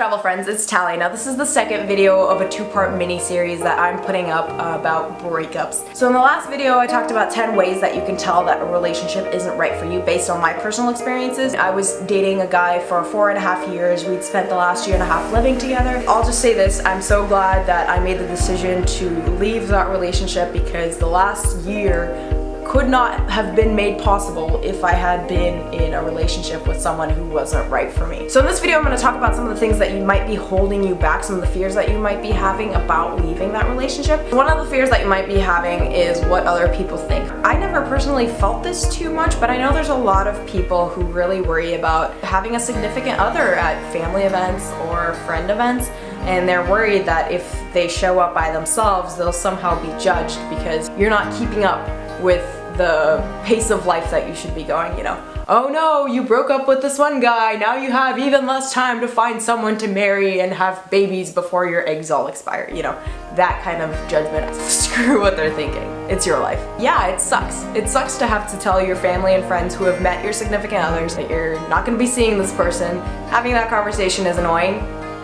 travel friends, it's Tally. Now this is the second video of a two-part mini-series that I'm putting up about breakups. So in the last video I talked about 10 ways that you can tell that a relationship isn't right for you based on my personal experiences. I was dating a guy for 4.5 years. We'd spent the last 1.5 years living together. I'll just say this, I'm so glad that I made the decision to leave that relationship because the last year could not have been made possible if I had been in a relationship with someone who wasn't right for me. So in this video I'm going to talk about some of the things that you might be holding you back, some of the fears that you might be having about leaving that relationship. One of the fears that you might be having is what other people think. I never personally felt this too much, but I know there's a lot of people who really worry about having a significant other at family events or friend events, and they're worried that if they show up by themselves they'll somehow be judged because you're not keeping up with the pace of life that you should be going, you know. Oh no, you broke up with this one guy, now you have even less time to find someone to marry and have babies before your eggs all expire, you know, that kind of judgment. Screw what they're thinking. It's your life. Yeah, it sucks. It sucks to have to tell your family and friends who have met your significant others that you're not going to be seeing this person. Having that conversation is annoying.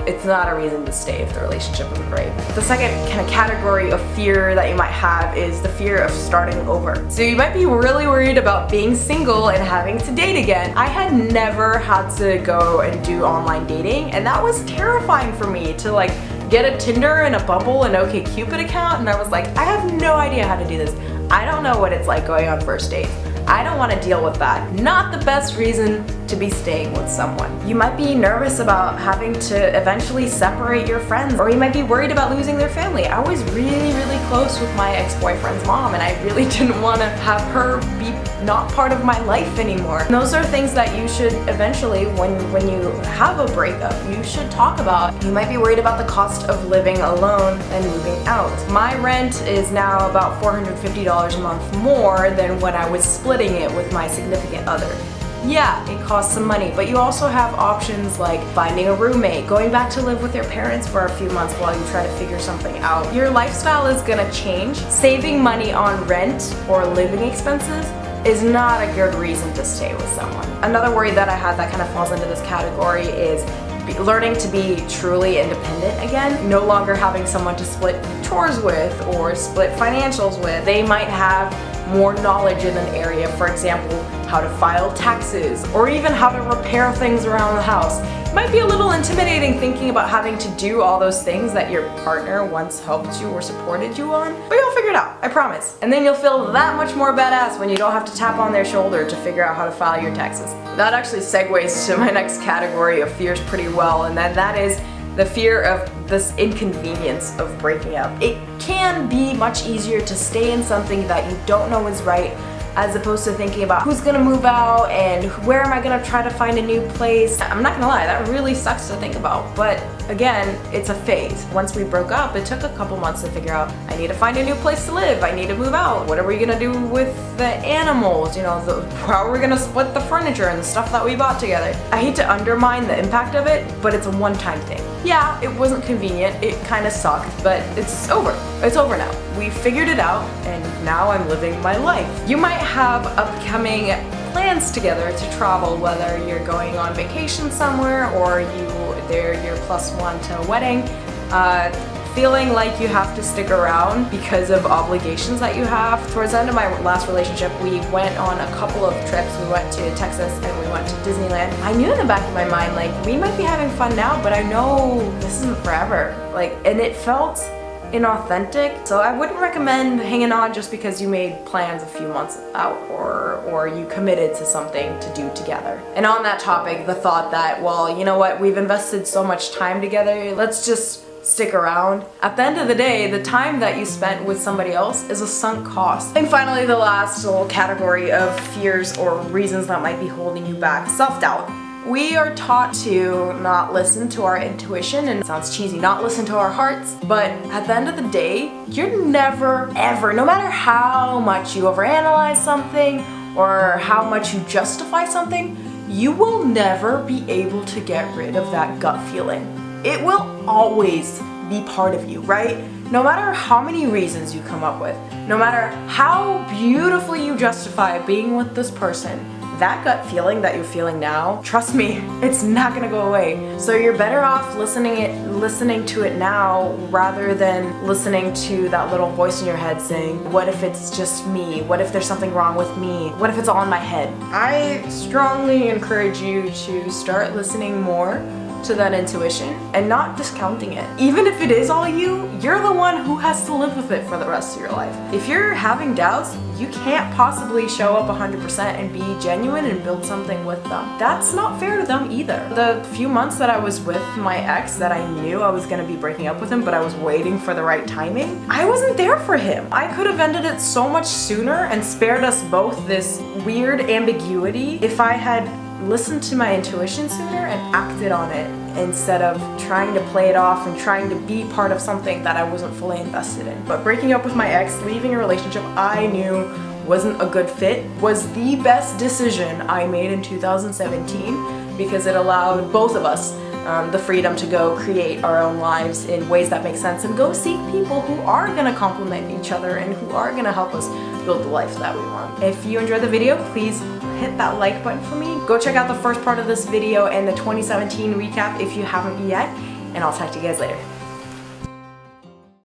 It's not a reason to stay if the relationship isn't great. The second kind of category of fear that you might have is the fear of starting over. So you might be really worried about being single and having to date again. I had never had to go and do online dating, and that was terrifying for me to like get a Tinder and a Bumble and OkCupid account, and I was like, I have no idea how to do this. I don't know what it's like going on first dates. I don't want to deal with that. Not the best reason to be staying with someone. You might be nervous about having to eventually separate your friends, or you might be worried about losing their family. I was really close with my ex-boyfriend's mom, and I really didn't want to have her be not part of my life anymore. And those are things that you should eventually, when you have a breakup, you should talk about. You might be worried about the cost of living alone and moving out. My rent is now about $450 a month more than when I was splitting it with my significant other. Yeah, it costs some money, but you also have options like finding a roommate, going back to live with your parents for a few months while you try to figure something out. Your lifestyle is gonna change. Saving money on rent or living expenses is not a good reason to stay with someone. Another worry that I had that kind of falls into this category is learning to be truly independent again, no longer having someone to split chores with or split financials with. They might have more knowledge in an area, for example, how to file taxes or even how to repair things around the house. It might be a little intimidating thinking about having to do all those things that your partner once helped you or supported you on, but you'll figure it out, I promise. And then you'll feel that much more badass when you don't have to tap on their shoulder to figure out how to file your taxes. That actually segues to my next category of fears pretty well, and then that is the fear of this inconvenience of breaking up. It can be much easier to stay in something that you don't know is right as opposed to thinking about who's gonna move out and where am I gonna try to find a new place. I'm not gonna lie, that really sucks to think about, but again, it's a phase. Once we broke up, it took a couple months to figure out, I need to find a new place to live, I need to move out, what are we gonna do with the animals, you know, how are we gonna split the furniture and the stuff that we bought together. I hate to undermine the impact of it, but it's a one-time thing. Yeah, it wasn't convenient, it kind of sucked, but it's over. It's over now. We figured it out, and now I'm living my life. You might have upcoming plans together to travel, whether you're going on vacation somewhere or they're your +1 to a wedding. Feeling like you have to stick around because of obligations that you have. Towards the end of my last relationship, we went on a couple of trips. We went to Texas and we went to Disneyland. I knew in the back of my mind, like, we might be having fun now, but I know this isn't forever. Like, and it felt inauthentic. So I wouldn't recommend hanging on just because you made plans a few months out or you committed to something to do together. And on that topic, the thought that, well, you know what, we've invested so much time together, let's just stick around. At the end of the day, the time that you spent with somebody else is a sunk cost. And finally, the last little category of fears or reasons that might be holding you back, self-doubt. We are taught to not listen to our intuition, and it sounds cheesy, not listen to our hearts, but at the end of the day, you're never, ever, no matter how much you overanalyze something or how much you justify something, you will never be able to get rid of that gut feeling. It will always be part of you, right? No matter how many reasons you come up with, no matter how beautifully you justify being with this person, that gut feeling that you're feeling now, trust me, it's not gonna go away. So you're better off listening to it now rather than listening to that little voice in your head saying, what if it's just me? What if there's something wrong with me? What if it's all in my head? I strongly encourage you to start listening more to that intuition and not discounting it. Even if it is all you, you're the one who has to live with it for the rest of your life. If you're having doubts, you can't possibly show up 100% and be genuine and build something with them. That's not fair to them either. The few months that I was with my ex that I knew I was gonna be breaking up with him, but I was waiting for the right timing, I wasn't there for him. I could have ended it so much sooner and spared us both this weird ambiguity if I had listened to my intuition sooner and acted on it instead of trying to play it off and trying to be part of something that I wasn't fully invested in. But breaking up with my ex, leaving a relationship I knew wasn't a good fit, was the best decision I made in 2017 because it allowed both of us the freedom to go create our own lives in ways that make sense and go seek people who are gonna complement each other and who are gonna help us build the life that we want. If you enjoyed the video, please hit that like button for me. Go check out the first part of this video and the 2017 recap if you haven't yet, and I'll talk to you guys later.